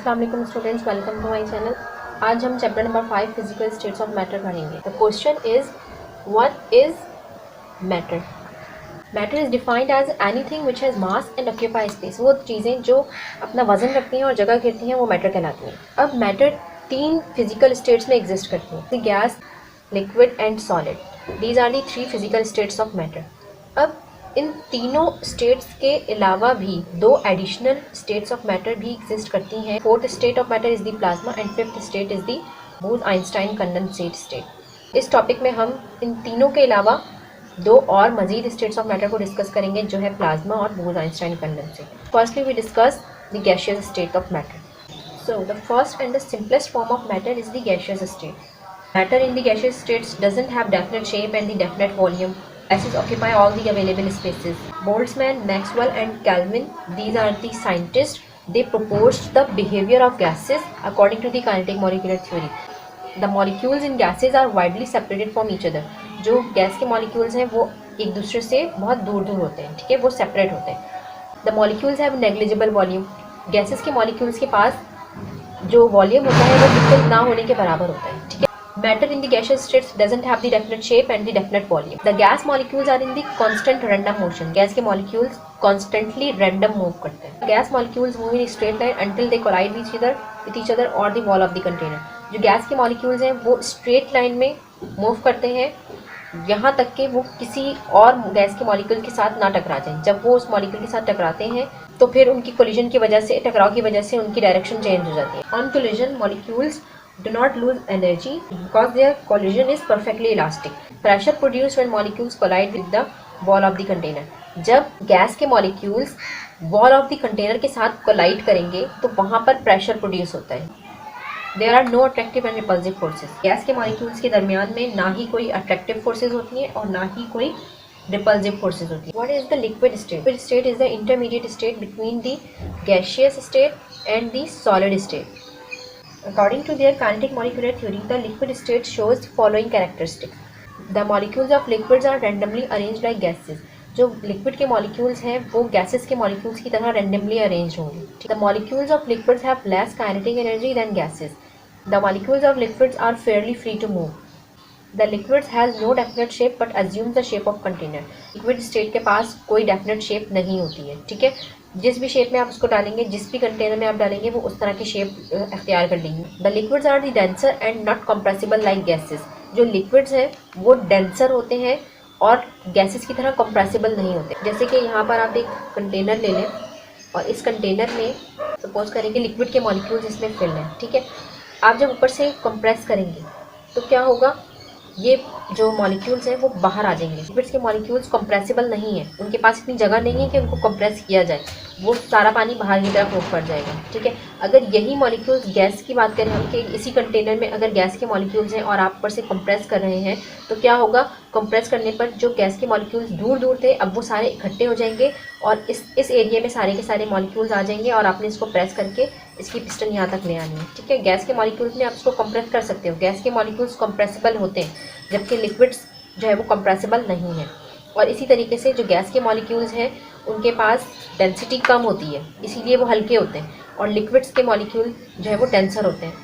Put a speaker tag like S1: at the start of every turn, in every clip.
S1: अस्सलाम वालेकुम students, welcome to my channel. आज हम chapter number 5 physical states of matter पढ़ेंगे। The question is what is matter. Matter is defined as anything which has mass and occupy space. वो चीज़ें जो अपना वजन रखती हैं और जगह घेरती हैं वो मैटर कहलाती हैं। अब मैटर 3 फिजिकल स्टेट्स में एग्जिस्ट करती हैं, gas, liquid and solid. These are the 3 physical states of matter. अब इन तीनों स्टेट्स के अलावा भी 2 एडिशनल स्टेट्स ऑफ मैटर भी एग्जिस्ट करती हैं। Fourth state of matter is the plasma and fifth state is the Bose Einstein condensate state. इस टॉपिक में हम इन तीनों के अलावा 2 और मजीद स्टेट्स ऑफ मैटर को डिस्कस करेंगे, जो है प्लाज्मा और Bose Einstein condensate. Firstly we discuss the gaseous state of matter. So the first and the simplest form of matter is the gaseous state. Matter in the gaseous states doesn't have definite shape and the definite volume. Gases occupy all the available spaces. Boltzmann, Maxwell and Kelvin, these are the scientists. They proposed the behavior of gases according to the kinetic molecular theory. The molecules in gases are widely separated from each other. जो gas के molecules हैं वो एक दूसरे से बहुत दूर दूर होते हैं, ठीक है, वो separate होते हैं. The molecules have negligible volume. Gases के molecules के पास जो volume होता है वो बिल्कुल ना होने के बराबर होता है, ठीक है. Matter in the gaseous states doesn't have the definite shape and the definite volume. The gas molecules are in the constant random motion. Gas के molecules constantly random move करते हैं. Gas molecules move in a straight line until they collide with each other or the wall of the container. जो gas के molecules हैं वो straight line में move करते हैं यहाँ तक कि वो किसी और गैस के मॉलिक्यूल के साथ ना टकरा जाएं. जब वो उस मॉलिक्यूल के साथ टकराते हैं तो फिर उनकी कोलिजन की वजह से, टकराव की वजह से उनकी डायरेक्शन चेंज हो जाती है. On collision molecules do not lose energy because their collision is perfectly elastic. Pressure produced when molecules collide with the wall of the container. जब गैस के molecules wall of the container के साथ collide करेंगे तो वहाँ पर pressure produce होता है. There are no attractive and repulsive forces. Gas के molecules के दरमियान में ना ही कोई attractive forces होती हैं और ना ही कोई repulsive forces होती हैं. What is the liquid state? Liquid state is the intermediate state between the gaseous state and the solid state. According to their kinetic molecular theory, the liquid state shows the following characteristics. The molecules of liquids are randomly arranged like gases. जो liquid के molecules हैं वो gases के molecules की तरह randomly arranged होंगे. The molecules of liquids have less kinetic energy than gases. The molecules of liquids are fairly free to move. The liquids has no definite shape but assumes the shape of container. Liquid state के पास कोई definite shape नहीं होती है, ठीक है. जिस भी shape में आप उसको डालेंगे, जिस भी कंटेनर में आप डालेंगे वो उस तरह की शेप अख्तियार कर लेंगे. The liquids are the denser and not compressible like gases. जो लिक्विड्स हैं वो डेंसर होते हैं और गैसेस की तरह कंप्रेसिबल नहीं होते. जैसे कि यहाँ पर आप एक कंटेनर ले लें और इस कंटेनर में सपोज करें कि लिक्विड के मॉलिक्यूल्स इसमें फिल हैं, ठीक है. आप जब ऊपर से कंप्रेस करेंगे तो क्या होगा, ये जो मॉलिक्यूल्स हैं वो बाहर आ जाएंगे. लिक्विड्स के मॉलिक्यूल्स कंप्रेसिबल नहीं है, उनके पास इतनी जगह नहीं है कि उनको कंप्रेस किया जाए, वो सारा पानी बाहर की तरफ मूव कर जाएगा, ठीक है. अगर यही मॉलिक्यूल्स गैस की बात करें हम कि इसी कंटेनर में अगर गैस के मॉलिक्यूल्स हैं और आप ऊपर से कंप्रेस कर रहे हैं तो क्या होगा, कंप्रेस करने पर जो गैस के मॉलिक्यूल्स दूर दूर थे अब वो सारे इकट्ठे हो जाएंगे और इस एरिया में सारे के सारे मॉलिक्यूल्स आ जाएंगे और आपने इसको प्रेस करके इसकी पिस्टन यहाँ तक ले आनी है, ठीक है. गैस के मॉलिक्यूल्स में आप इसको कंप्रेस कर सकते हो. गैस के मॉलिक्यूल्स कंप्रेसिबल होते हैं जबकि लिक्विड्स जो है वो कंप्रेसिबल नहीं है. और इसी तरीके से जो गैस के मॉलिक्यूल्स हैं उनके पास डेंसिटी कम होती है, इसीलिए वो हल्के होते हैं. और लिक्विड्स के मॉलिक्यूल जो है वो डेंसर होते हैं,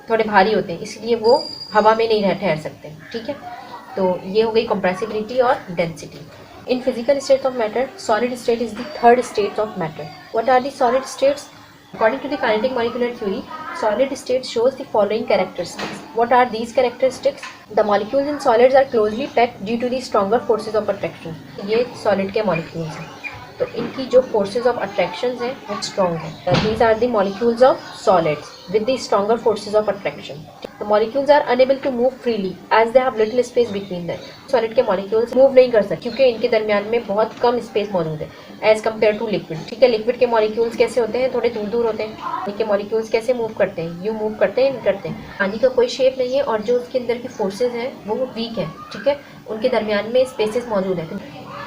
S1: थोड़े भारी होते हैं, इसलिए वो हवा में नहीं ठहर सकते, ठीक है. तो ये हो गई कंप्रेसिबिलिटी और density. In physical states of matter, solid state is the third state of matter. What are the solid states? According to the kinetic molecular theory, solid state shows the following characteristics. What are these characteristics? The molecules in solids are closely packed due to the stronger forces of attraction. ये solid के molecules हैं, तो इनकी जो forces of attraction हैं वो strong हैं. These are the molecules of solids with the stronger forces of attraction. The molecules are unable to move freely as they have little space between them. Solid के molecules move नहीं कर सकते क्योंकि इनके दरमियान में बहुत कम space मौजूद है as compared to liquid, ठीक है. लिक्विड के molecules कैसे होते हैं, थोड़े दूर दूर होते हैं. पानी के molecules कैसे मूव करते हैं, यूँ मूव करते हैं, करते हैं. पानी का कोई शेप नहीं है और जो उसके अंदर की फोर्सेज हैं वो वीक है, ठीक है. उनके दरमियान में स्पेसेस मौजूद हैं.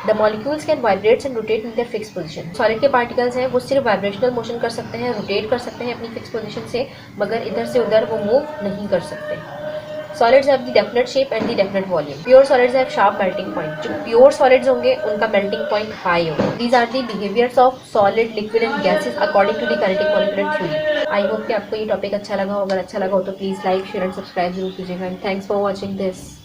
S1: The molecules can vibrate and rotate in their fix position. Solid के पार्टिकल्स हैं वो सिर्फ वाइब्रेशनल मोशन कर सकते हैं, रोटेट कर सकते हैं अपनी फिक्स पोजीशन से, मगर इधर से उधर वो मूव नहीं कर सकते. Solids have the definite shape and the definite volume. Pure solids have sharp melting point. जो प्योर सॉलिड्स होंगे उनका मेल्टिंग पॉइंट हाई होगा. These are the behaviours of solid, liquid and gases according to the kinetic molecular theory. I hope कि आपको ये topic अच्छा लगा हो. अगर अच्छा लगा हो तो please like, share and subscribe जरूर कीजिएगा. And thanks for watching this.